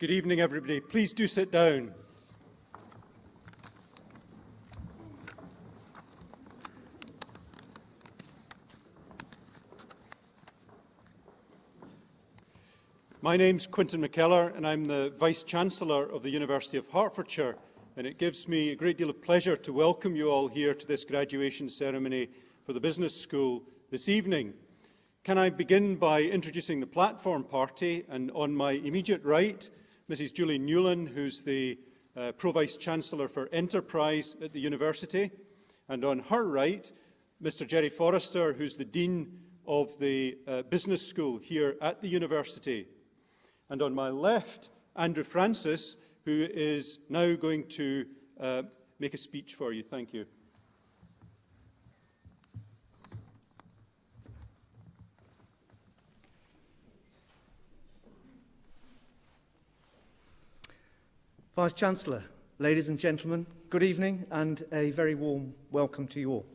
Good evening, everybody. Please do sit down. My name's Quentin McKellar, and I'm the Vice-Chancellor of the University of Hertfordshire, and it gives me a great deal of pleasure to welcome you all here to this graduation ceremony for the Business School this evening. Can I begin by introducing the platform party, and on my immediate right, Mrs. Julie Newland, who's the Pro-Vice-Chancellor for Enterprise at the University, and on her right, Mr. Jerry Forrester, who's the Dean of the Business School here at the University. And on my left, Andrew Francis, who is now going to make a speech for you. Thank you. Vice-Chancellor, ladies and gentlemen, good evening and a very warm welcome to you all.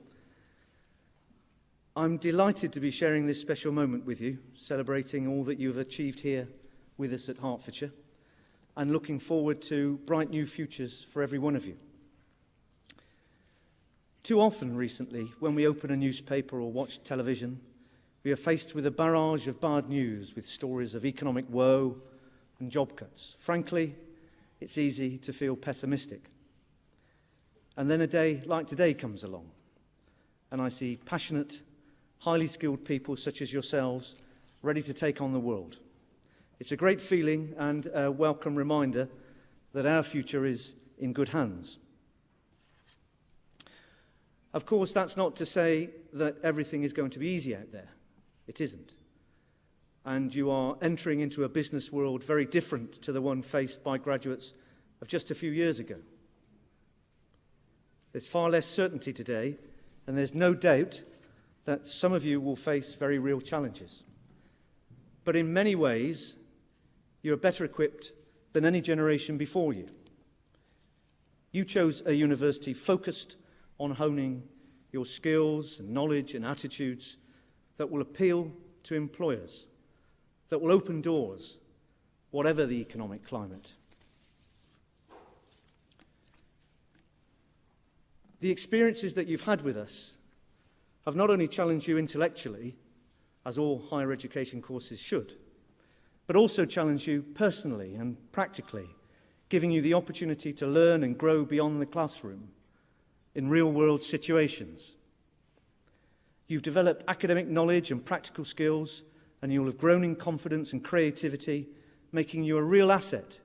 I'm delighted to be sharing this special moment with you, celebrating all that you have achieved here with us at Hertfordshire, and looking forward to bright new futures for every one of you. Too often recently, when we open a newspaper or watch television, we are faced with a barrage of bad news with stories of economic woe and job cuts. Frankly, it's easy to feel pessimistic. And then a day like today comes along, and I see passionate, highly skilled people such as yourselves ready to take on the world. It's a great feeling and a welcome reminder that our future is in good hands. Of course, that's not to say that everything is going to be easy out there. It isn't. And you are entering into a business world very different to the one faced by graduates of just a few years ago. There's far less certainty today, and there's no doubt that some of you will face very real challenges. But in many ways, you are better equipped than any generation before you. You chose a university focused on honing your skills and knowledge and attitudes that will appeal to employers, that will open doors, whatever the economic climate. The experiences that you've had with us have not only challenged you intellectually, as all higher education courses should, but also challenged you personally and practically, giving you the opportunity to learn and grow beyond the classroom in real-world situations. You've developed academic knowledge and practical skills, and you'll have grown in confidence and creativity, making you a real asset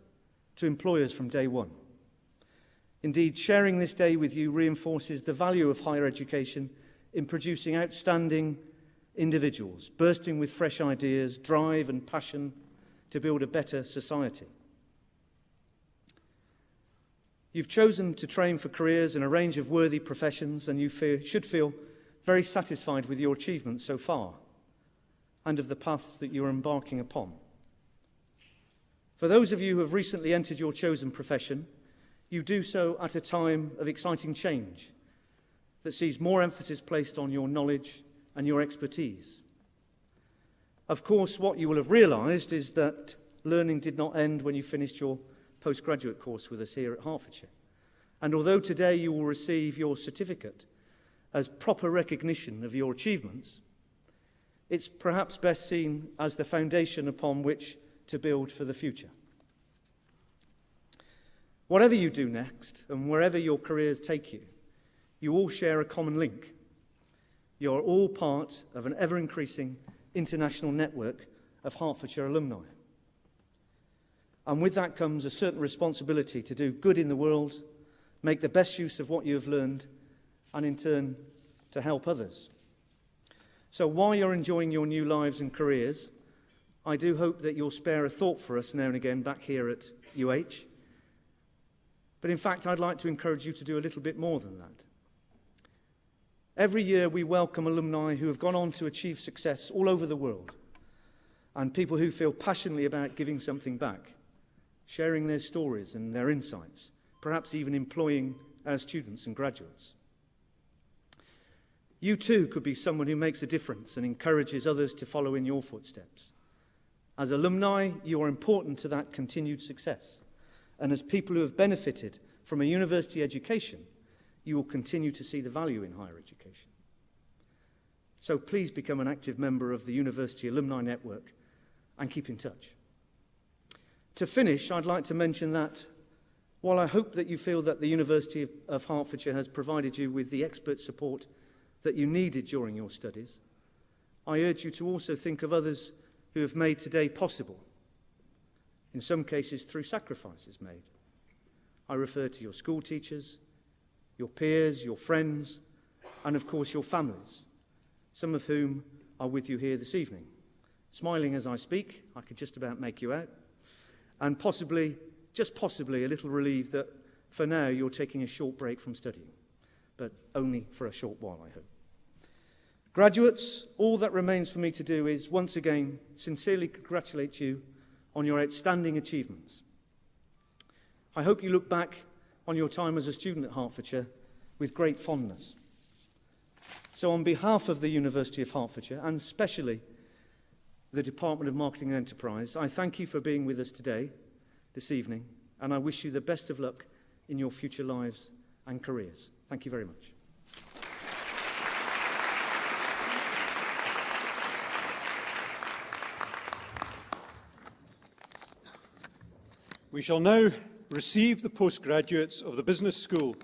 to employers from day one. Indeed, sharing this day with you reinforces the value of higher education in producing outstanding individuals, bursting with fresh ideas, drive and passion to build a better society. You've chosen to train for careers in a range of worthy professions, and you should feel very satisfied with your achievements so far and of the paths that you're embarking upon. For those of you who have recently entered your chosen profession, you do so at a time of exciting change that sees more emphasis placed on your knowledge and your expertise. Of course, what you will have realised is that learning did not end when you finished your postgraduate course with us here at Hertfordshire. And although today you will receive your certificate as proper recognition of your achievements, it's perhaps best seen as the foundation upon which to build for the future. Whatever you do next, and wherever your careers take you, you all share a common link. You are all part of an ever-increasing international network of Hertfordshire alumni. And with that comes a certain responsibility to do good in the world, make the best use of what you have learned, and in turn, to help others. So while you're enjoying your new lives and careers, I do hope that you'll spare a thought for us now and again back here at UH. But in fact, I'd like to encourage you to do a little bit more than that. Every year we welcome alumni who have gone on to achieve success all over the world, and people who feel passionately about giving something back, sharing their stories and their insights, perhaps even employing our students and graduates. You too could be someone who makes a difference and encourages others to follow in your footsteps. As alumni, you are important to that continued success. And as people who have benefited from a university education, you will continue to see the value in higher education. So please become an active member of the University Alumni Network and keep in touch. To finish, I'd like to mention that while I hope that you feel that the University of Hertfordshire has provided you with the expert support that you needed during your studies, I urge you to also think of others who have made today possible, in some cases through sacrifices made. I refer to your school teachers, your peers, your friends, and of course your families, some of whom are with you here this evening. Smiling as I speak, I could just about make you out, and possibly, just possibly, a little relieved that for now you're taking a short break from studying, but only for a short while, I hope. Graduates, all that remains for me to do is once again sincerely congratulate you on your outstanding achievements. I hope you look back on your time as a student at Hertfordshire with great fondness. So on behalf of the University of Hertfordshire, and especially the Department of Marketing and Enterprise, I thank you for being with us today, this evening, and I wish you the best of luck in your future lives and careers. Thank you very much. We shall now receive the postgraduates of the Business School,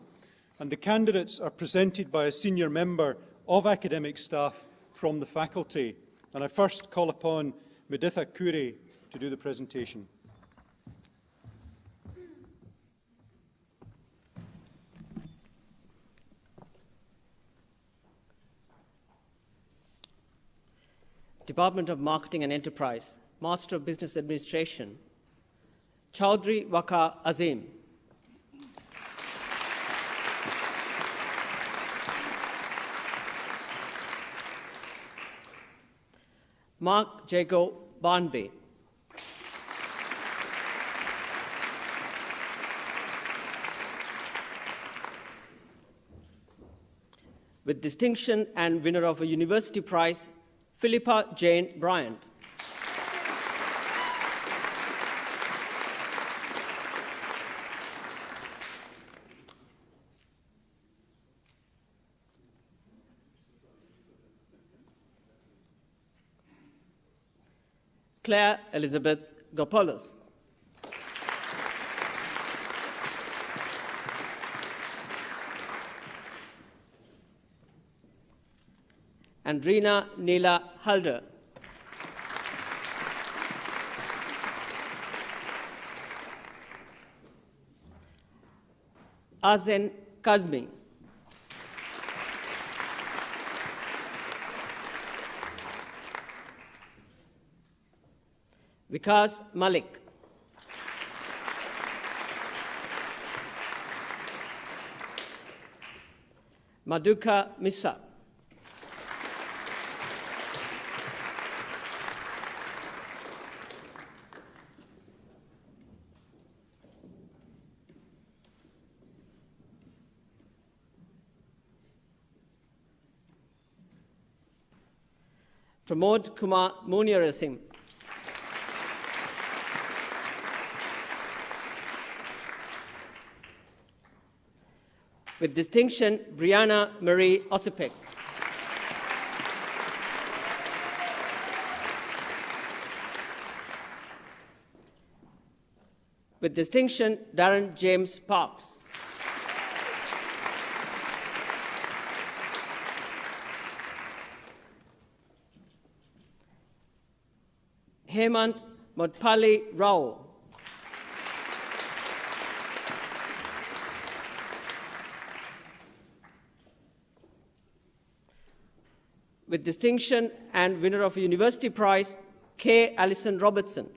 and the candidates are presented by a senior member of academic staff from the faculty. And I first call upon Meditha Kure to do the presentation. Department of Marketing and Enterprise, Master of Business Administration, Chaudhry Waka Azim. Mark Jago Barnby. With distinction and winner of a university prize, Philippa Jane Bryant. Claire Elizabeth Gopoulos. Andrina Neela Halder. Azen Kazmi. Vikas Malik. Madhuka Misa. Pramod Kumar Munirasim. With distinction, Brianna Marie Osipek. With distinction, Darren James Parks. Hemant Modpali Rao. With distinction and winner of a university prize, K. Alison Robertson.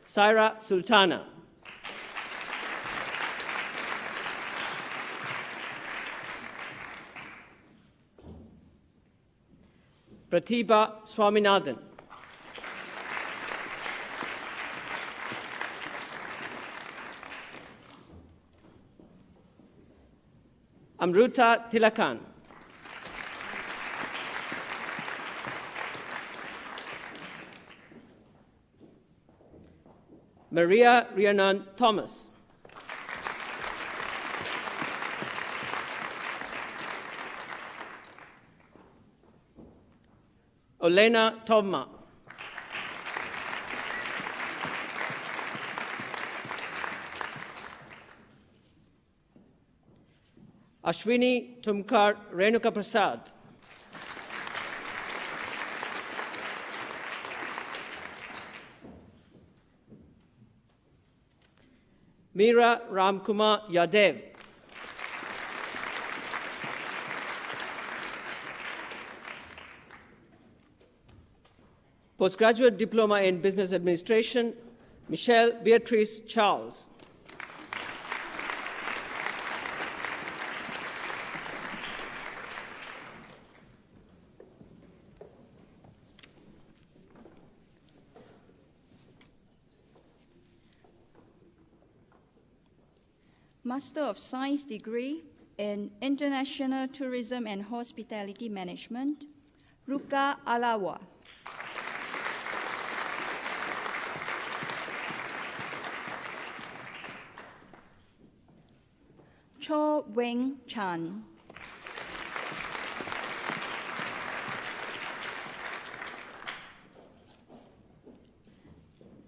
Saira Sultana. Pratibha Swaminathan. Amruta Tilakan. Maria Rhiannon Thomas. Olena Tovma. Ashwini Tumkar Renuka Prasad. Meera Ramkumar Yadev. Postgraduate Diploma in Business Administration, Michelle Beatrice Charles. Master of Science degree in International Tourism and Hospitality Management, Ruka Alawa. Cho Weng Chan.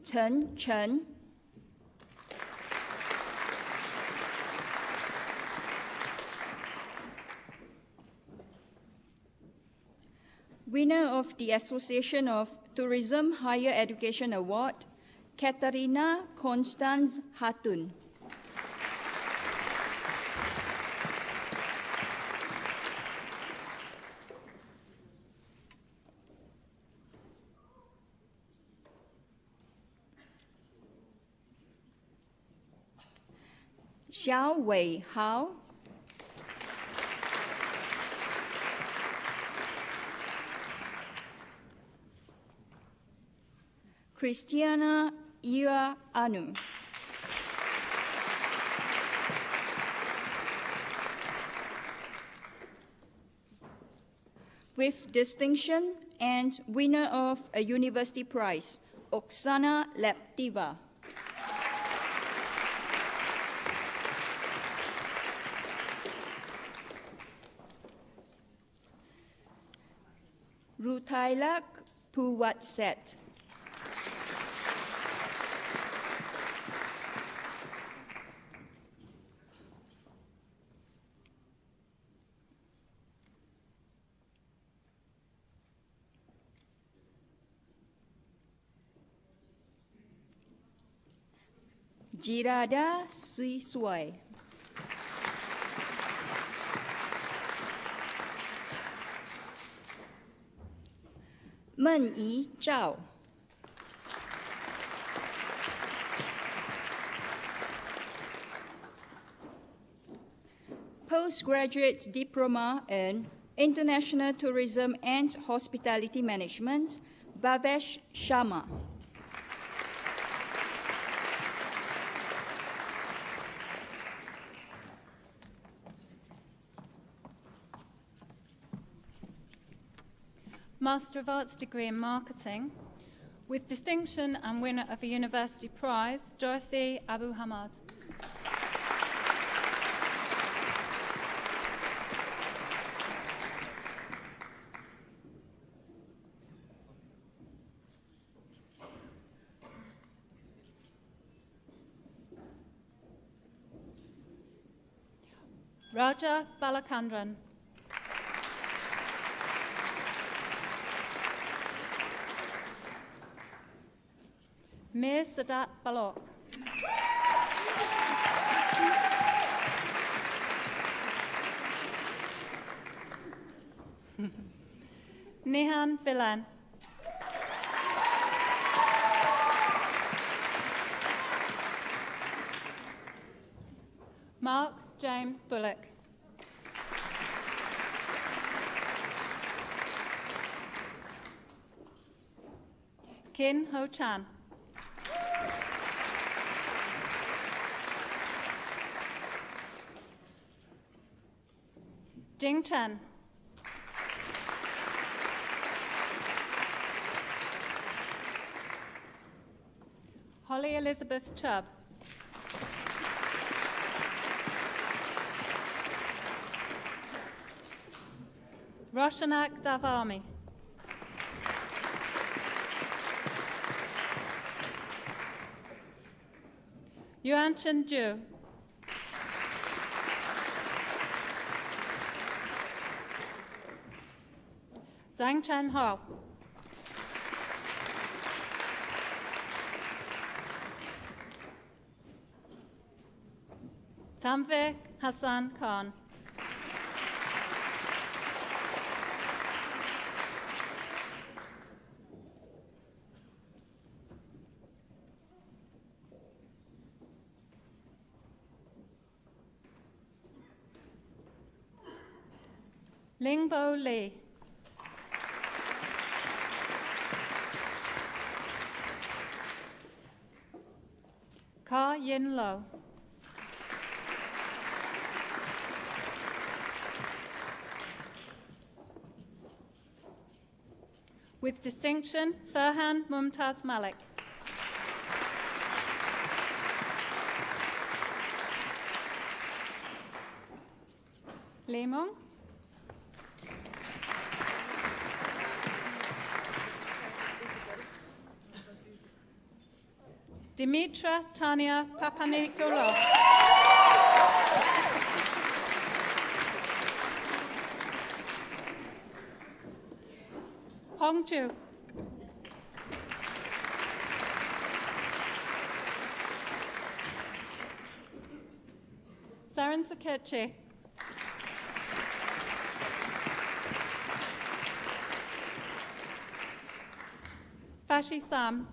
Chen Chen. Winner of the Association of Tourism Higher Education Award, Katarina Constance Hatun. Xiao Wei Hao. Christiana Ia Anu. With distinction and winner of a university prize, Oksana Leptiva. Rutailak Puwatset. Jirada Sui Suai. Men Yi Zhao. Postgraduate Diploma in International Tourism and Hospitality Management, Bhavesh Sharma. Master of Arts degree in Marketing, with distinction and winner of a university prize, Dorothy Abu Hamad. Raja Balakandran. Mir Sadat Balok. Nihan Bilan. Mark James Bullock. Kin Ho Chan. Jing Chen. Holly Elizabeth Chubb. Roshanak Davami. Yuan Chen Ju. Zhang Chen Hao. Tanvir Hassan Khan. Lingbo Li. Ka Yin Lo. With distinction, Farhan Mumtaz Malik. Li Mung. Dimitra Tanya Papanikolo. Hongju. Saren Sukechi. Fashi Sams.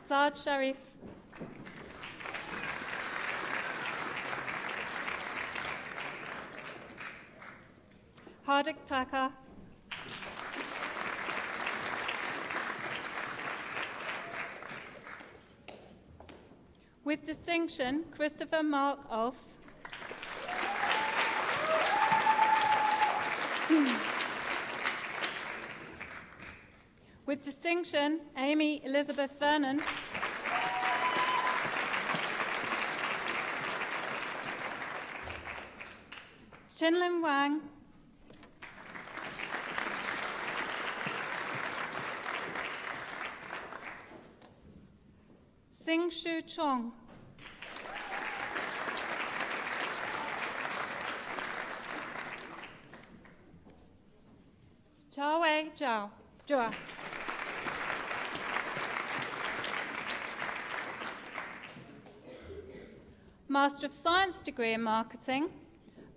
Saad Sharif. Hardik Taka. With distinction, Christopher Mark Ulf. With distinction, Amy Elizabeth Vernon. Chinlin Wang. Sing Shu Chong. Chao Wei Zhao. Zhua. Master of Science degree in Marketing,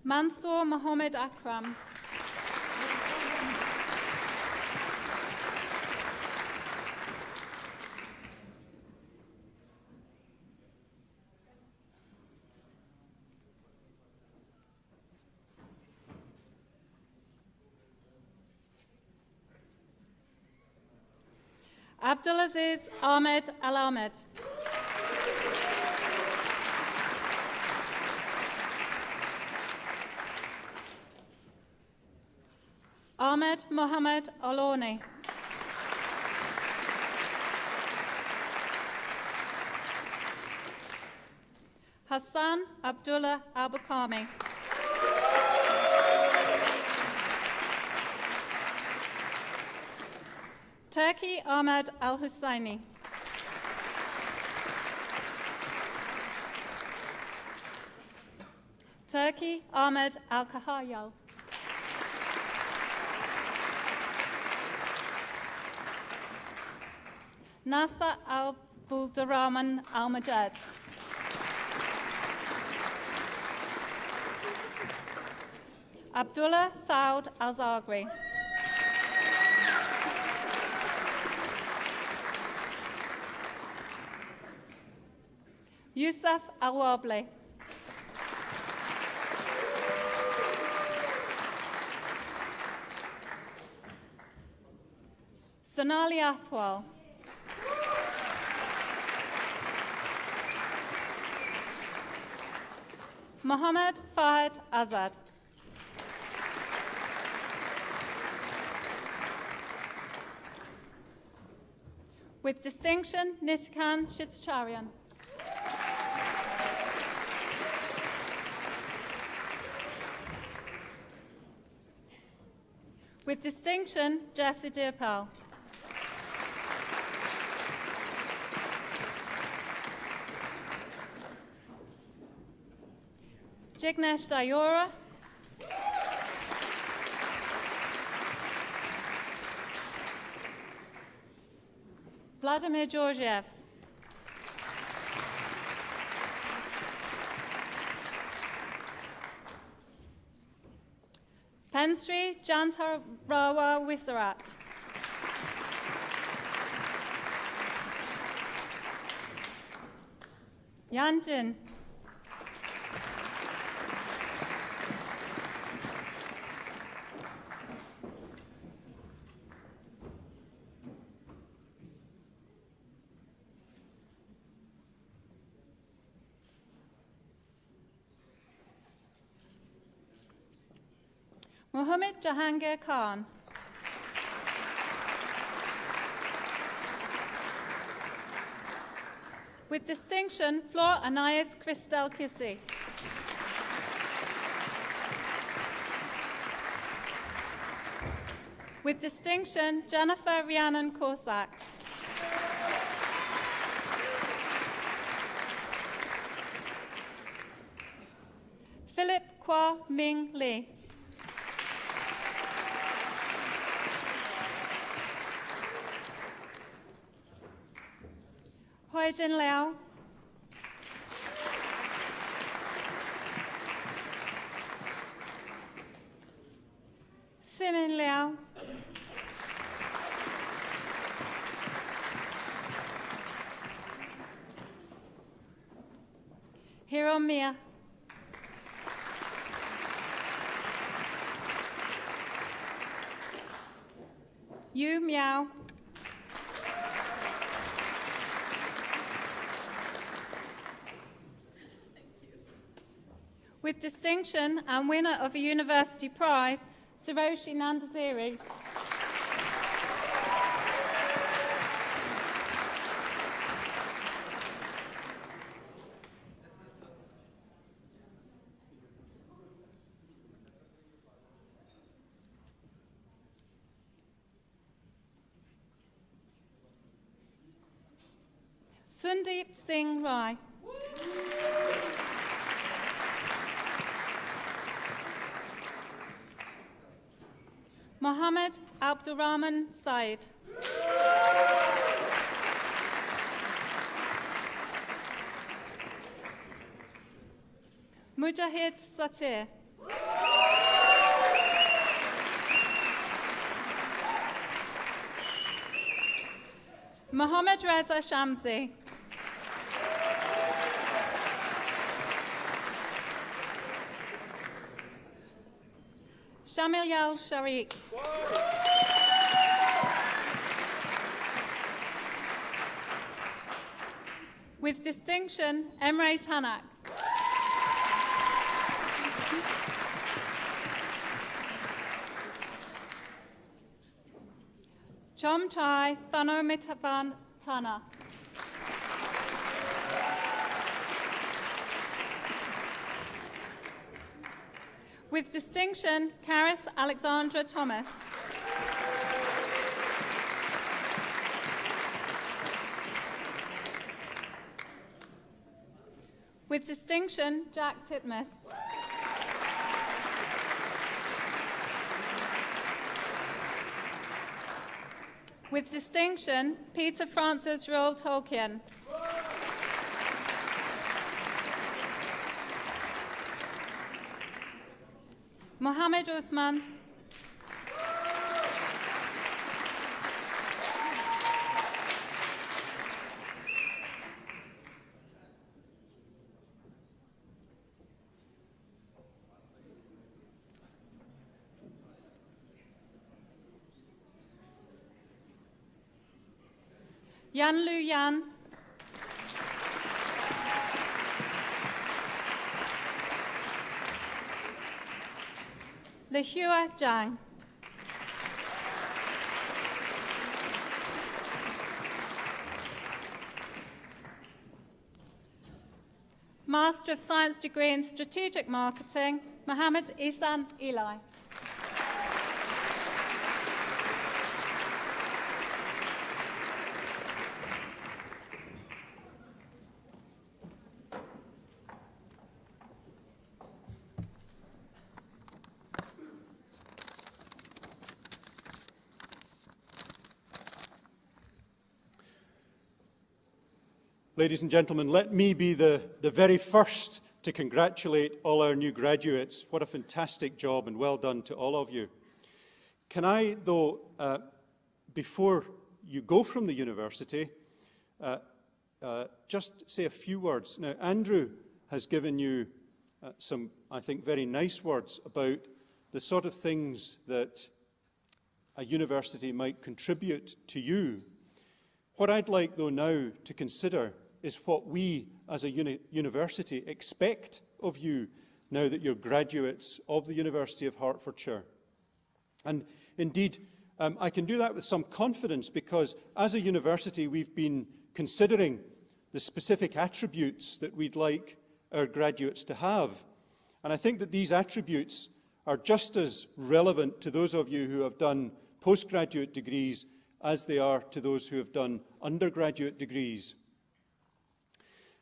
Mansoor Mohammed Akram. Abdulaziz Ahmed Al Ahmed. Ahmed Mohammed Aloni. Hassan Abdullah Al-Bukami. Turki Ahmed Al-Husseini. Turki Ahmed Al-Kahayal. Nasser Al-Buldarrahman Al-Majed. Abdullah Saud Al-Zagri. Yusuf Al-Wabli. Sonali Athwal. Mohammed Fahad Azad. With distinction, Nitikan Shitacharyan. With distinction, Jesse Deerpal. Jignesh Dayora. Vladimir Georgiev. Pensri Jantarawa Wisarat. Yanjin. Mohammed Jahangir Khan. With distinction, Flor Anais Christel Kissy. With distinction, Jennifer Rhiannon Corsack. Philip Kwa Ming Lee. Huijin Liao. Simin Liao. Hiro Mia. Yu Miao. With distinction and winner of a university prize, Saroshi Nandaziri. Sundeep Singh Rai. Mohammed Abdurrahman Said. Mujahid Satir. Mohammed Reza Shamsi. Shamil Yal Sharik. With distinction, Emre Tanak. Chom Chai Thano Mitaban Tana. With distinction, Karis Alexandra Thomas. With distinction, Jack Titmus. With distinction, Peter Francis Roald Tolkien. Mohammed Usman. Yan Lu Yan, Lehua Zhang, Master of Science degree in Strategic Marketing, Mohammed Isan Eli. Ladies and gentlemen, let me be the very first to congratulate all our new graduates. What a fantastic job, and well done to all of you. Can I, though, before you go from the university, just say a few words. Now, Andrew has given you some, I think, very nice words about the sort of things that a university might contribute to you. What I'd like, though, now to consider is what we as a university expect of you now that you're graduates of the University of Hertfordshire. And indeed, I can do that with some confidence because as a university we've been considering the specific attributes that we'd like our graduates to have. And I think that these attributes are just as relevant to those of you who have done postgraduate degrees as they are to those who have done undergraduate degrees.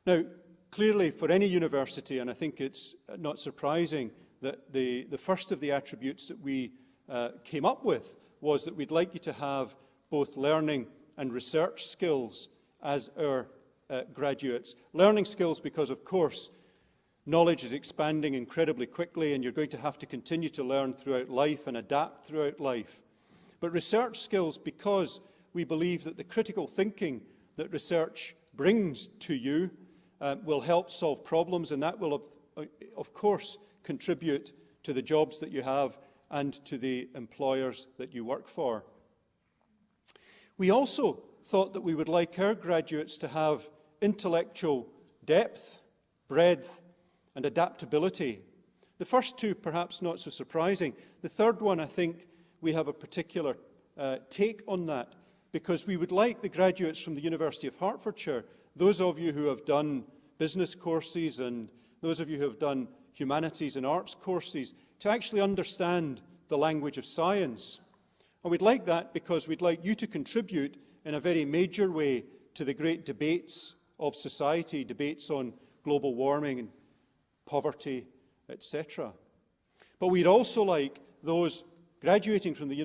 Now, clearly for any university, and I think it's not surprising that the first of the attributes that we came up with was that we'd like you to have both learning and research skills as our graduates. Learning skills because, of course, knowledge is expanding incredibly quickly and you're going to have to continue to learn throughout life and adapt throughout life. But research skills because we believe that the critical thinking that research brings to you will help solve problems, and that will, of course, contribute to the jobs that you have and to the employers that you work for. We also thought that we would like our graduates to have intellectual depth, breadth, and adaptability. The first two, perhaps not so surprising. The third one, I think, we have a particular take on that, because we would like the graduates from the University of Hertfordshire, those of you who have done business courses and those of you who have done humanities and arts courses, to actually understand the language of science. And we'd like that because we'd like you to contribute in a very major way to the great debates of society, debates on global warming and poverty, etc. But we'd also like those graduating from the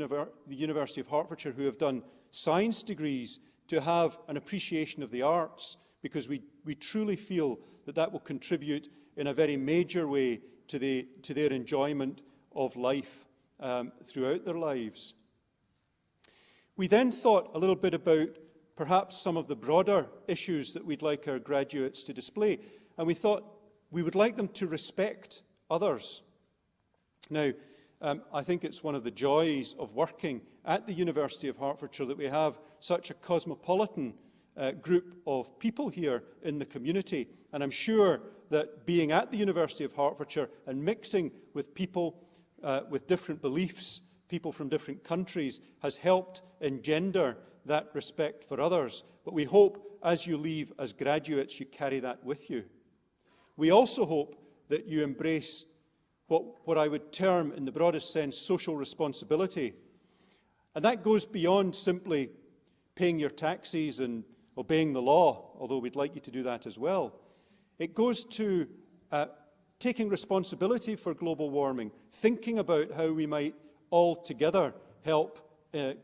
University of Hertfordshire who have done science degrees to have an appreciation of the arts, because we truly feel that that will contribute in a very major way to their enjoyment of life throughout their lives. We then thought a little bit about perhaps some of the broader issues that we'd like our graduates to display, and we thought we would like them to respect others. Now, I think it's one of the joys of working at the University of Hertfordshire that we have such a cosmopolitan group of people here in the community. And I'm sure that being at the University of Hertfordshire and mixing with people with different beliefs, people from different countries, has helped engender that respect for others. But we hope as you leave as graduates, you carry that with you. We also hope that you embrace what I would term, in the broadest sense, social responsibility. And that goes beyond simply paying your taxes and obeying the law, although we'd like you to do that as well. It goes to taking responsibility for global warming, thinking about how we might all together help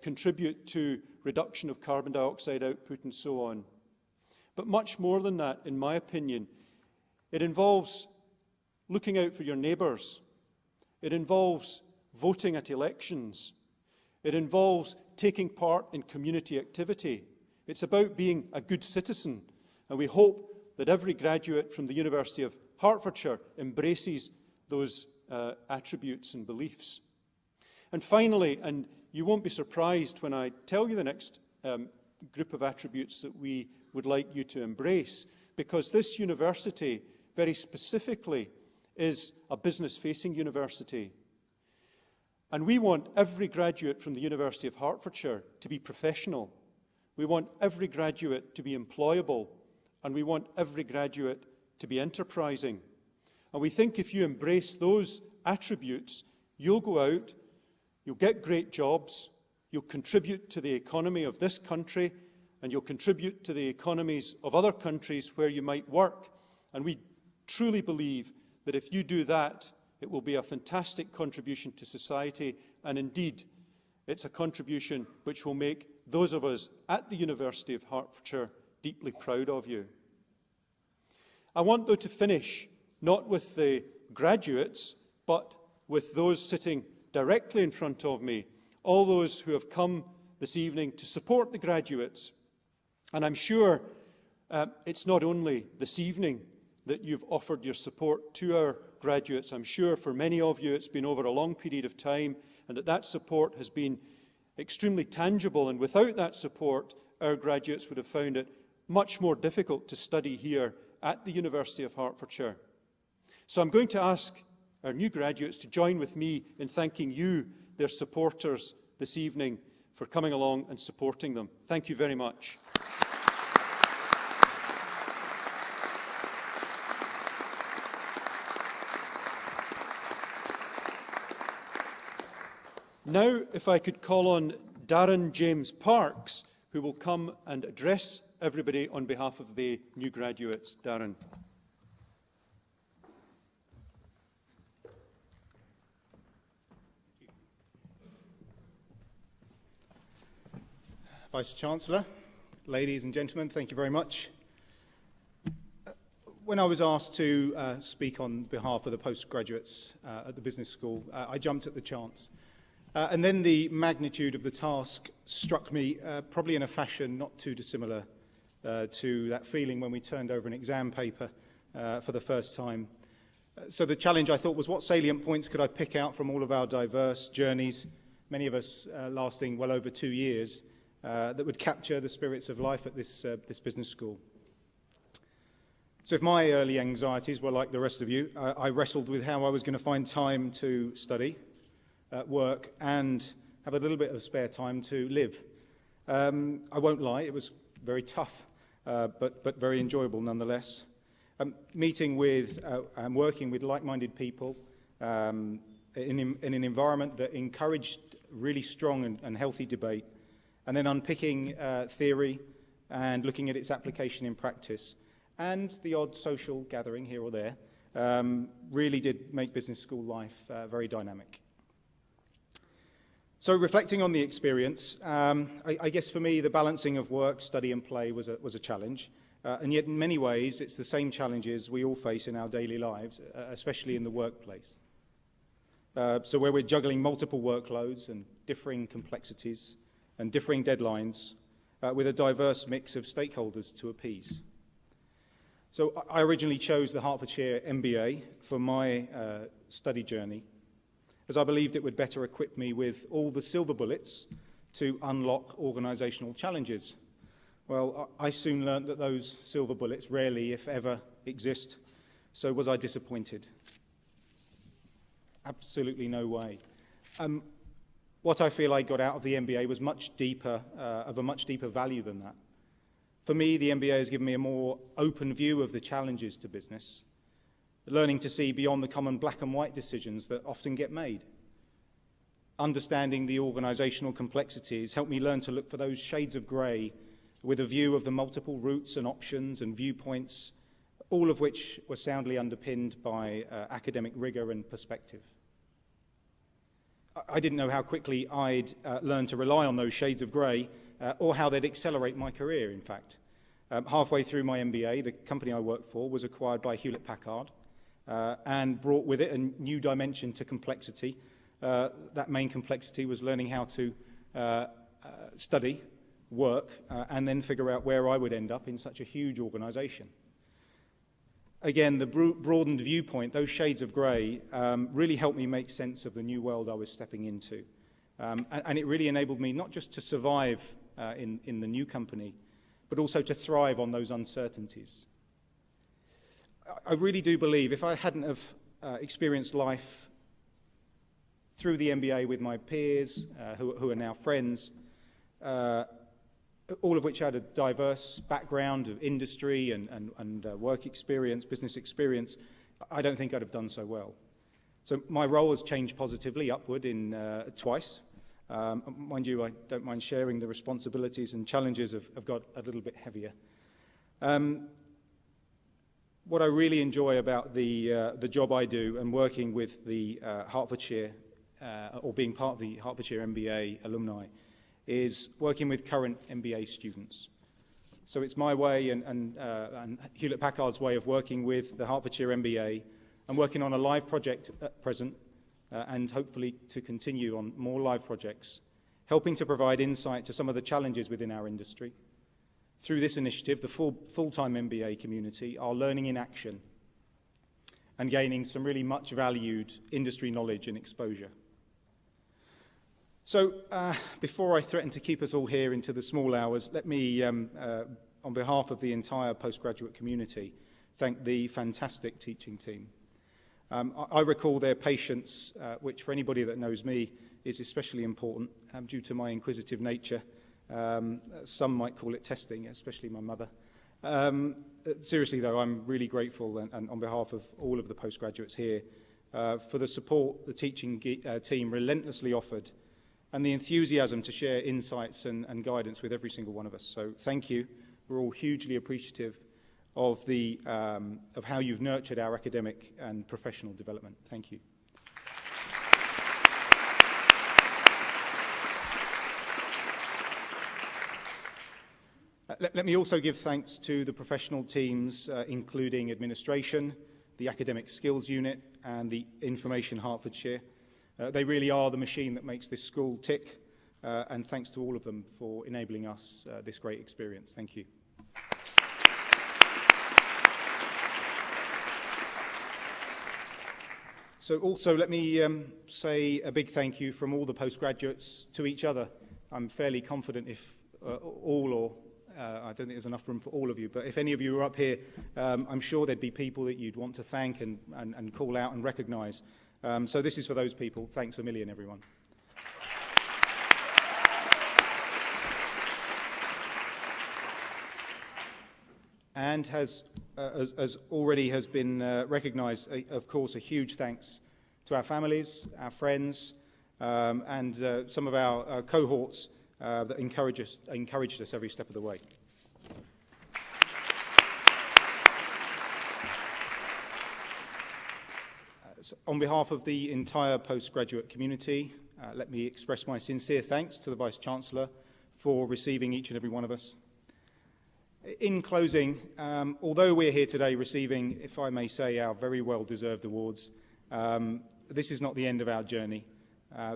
contribute to reduction of carbon dioxide output and so on. But much more than that, in my opinion, it involves looking out for your neighbours. It involves voting at elections. It involves taking part in community activity. It's about being a good citizen, and we hope that every graduate from the University of Hertfordshire embraces those attributes and beliefs. And finally, and you won't be surprised when I tell you the next group of attributes that we would like you to embrace, because this university, very specifically, is a business-facing university. And we want every graduate from the University of Hertfordshire to be professional. We want every graduate to be employable, and we want every graduate to be enterprising. And we think if you embrace those attributes, you'll go out, you'll get great jobs, you'll contribute to the economy of this country, and you'll contribute to the economies of other countries where you might work. And we truly believe that if you do that, it will be a fantastic contribution to society, and indeed, it's a contribution which will make those of us at the University of Hertfordshire deeply proud of you. I want, though, to finish not with the graduates, but with those sitting directly in front of me, all those who have come this evening to support the graduates. And I'm sure it's not only this evening that you've offered your support to our graduates. I'm sure for many of you it's been over a long period of time, and that support has been extremely tangible, and without that support, our graduates would have found it much more difficult to study here at the University of Hertfordshire. So I'm going to ask our new graduates to join with me in thanking you, their supporters, this evening for coming along and supporting them. Thank you very much. Now, if I could call on Darren James Parks, who will come and address everybody on behalf of the new graduates. Darren. Vice-Chancellor, ladies and gentlemen, thank you very much. When I was asked to speak on behalf of the postgraduates at the business school, I jumped at the chance. And then the magnitude of the task struck me, probably in a fashion not too dissimilar to that feeling when we turned over an exam paper for the first time. So the challenge, I thought, was what salient points could I pick out from all of our diverse journeys, many of us lasting well over 2 years, that would capture the spirits of life at this business school. So if my early anxieties were like the rest of you, I wrestled with how I was going to find time to study, work, and have a little bit of spare time to live. I won't lie, it was very tough, but very enjoyable nonetheless. Meeting with and working with like-minded people in an environment that encouraged really strong and healthy debate, and then unpicking theory and looking at its application in practice, and the odd social gathering here or there, really did make business school life very dynamic. So reflecting on the experience, I guess for me the balancing of work, study and play was a challenge, and yet in many ways it's the same challenges we all face in our daily lives, especially in the workplace. So where we're juggling multiple workloads and differing complexities and differing deadlines with a diverse mix of stakeholders to appease. So I originally chose the Hertfordshire MBA for my study journey, as I believed it would better equip me with all the silver bullets to unlock organisational challenges. Well, I soon learnt that those silver bullets rarely, if ever, exist. So was I disappointed? Absolutely no way. What I feel I got out of the MBA was much deeper, of a much deeper value than that. For me, the MBA has given me a more open view of the challenges to business, learning to see beyond the common black and white decisions that often get made. Understanding the organisational complexities helped me learn to look for those shades of grey with a view of the multiple routes and options and viewpoints, all of which were soundly underpinned by academic rigour and perspective. I didn't know how quickly I'd learn to rely on those shades of grey or how they'd accelerate my career, in fact. Halfway through my MBA, the company I worked for was acquired by Hewlett-Packard and brought with it a new dimension to complexity. That main complexity was learning how to study, work, and then figure out where I would end up in such a huge organisation. Again, the broadened viewpoint, those shades of grey, really helped me make sense of the new world I was stepping into. And it really enabled me not just to survive in the new company, but also to thrive on those uncertainties. I really do believe if I hadn't have experienced life through the MBA with my peers, who are now friends, all of which had a diverse background of industry and work experience, business experience, I don't think I'd have done so well. So my role has changed positively upward in twice. Mind you, I don't mind sharing the responsibilities and challenges have got a little bit heavier. What I really enjoy about the job I do and working with the Hertfordshire, or being part of the Hertfordshire MBA alumni, is working with current MBA students. So it's my way and Hewlett-Packard's way of working with the Hertfordshire MBA and working on a live project at present, and hopefully to continue on more live projects, helping to provide insight to some of the challenges within our industry. Through this initiative, the full-time MBA community are learning in action and gaining some really much valued industry knowledge and exposure. So before I threaten to keep us all here into the small hours, let me, on behalf of the entire postgraduate community, thank the fantastic teaching team. I recall their patience, which for anybody that knows me is especially important due to my inquisitive nature. Some might call it testing, especially my mother. Seriously though, I'm really grateful and on behalf of all of the postgraduates here for the support the teaching team relentlessly offered and the enthusiasm to share insights and guidance with every single one of us. So thank you. We're all hugely appreciative of how you've nurtured our academic and professional development. Thank you. Let me also give thanks to the professional teams, including administration, the academic skills unit, and the Information Hertfordshire. They really are the machine that makes this school tick, and thanks to all of them for enabling us this great experience. Thank you. So also let me say a big thank you from all the postgraduates to each other. I'm fairly confident if I don't think there's enough room for all of you, but if any of you are up here, I'm sure there'd be people that you'd want to thank and call out and recognise. So this is for those people. Thanks a million, everyone. And as already has been recognised, of course, a huge thanks to our families, our friends, and some of our cohorts that encouraged us every step of the way. So on behalf of the entire postgraduate community, let me express my sincere thanks to the Vice-Chancellor for receiving each and every one of us. In closing, although we're here today receiving, if I may say, our very well-deserved awards, this is not the end of our journey.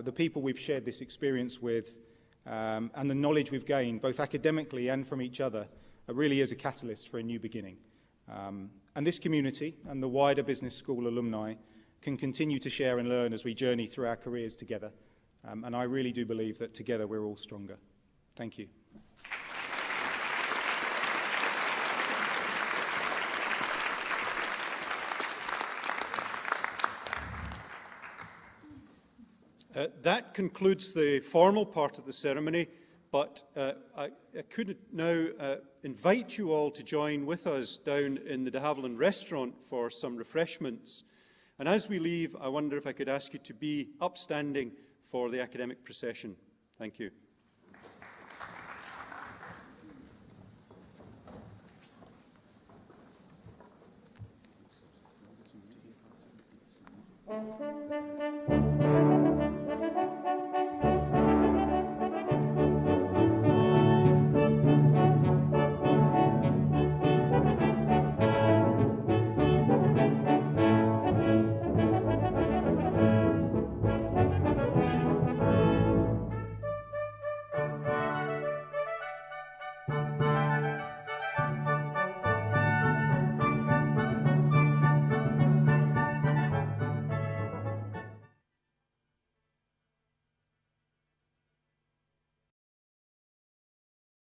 The people we've shared this experience with and the knowledge we've gained, both academically and from each other, really is a catalyst for a new beginning. And this community and the wider business school alumni can continue to share and learn as we journey through our careers together. And I really do believe that together we're all stronger. Thank you. That concludes the formal part of the ceremony, but I could now invite you all to join with us down in the de Havilland restaurant for some refreshments. And as we leave, I wonder if I could ask you to be upstanding for the academic procession. Thank you.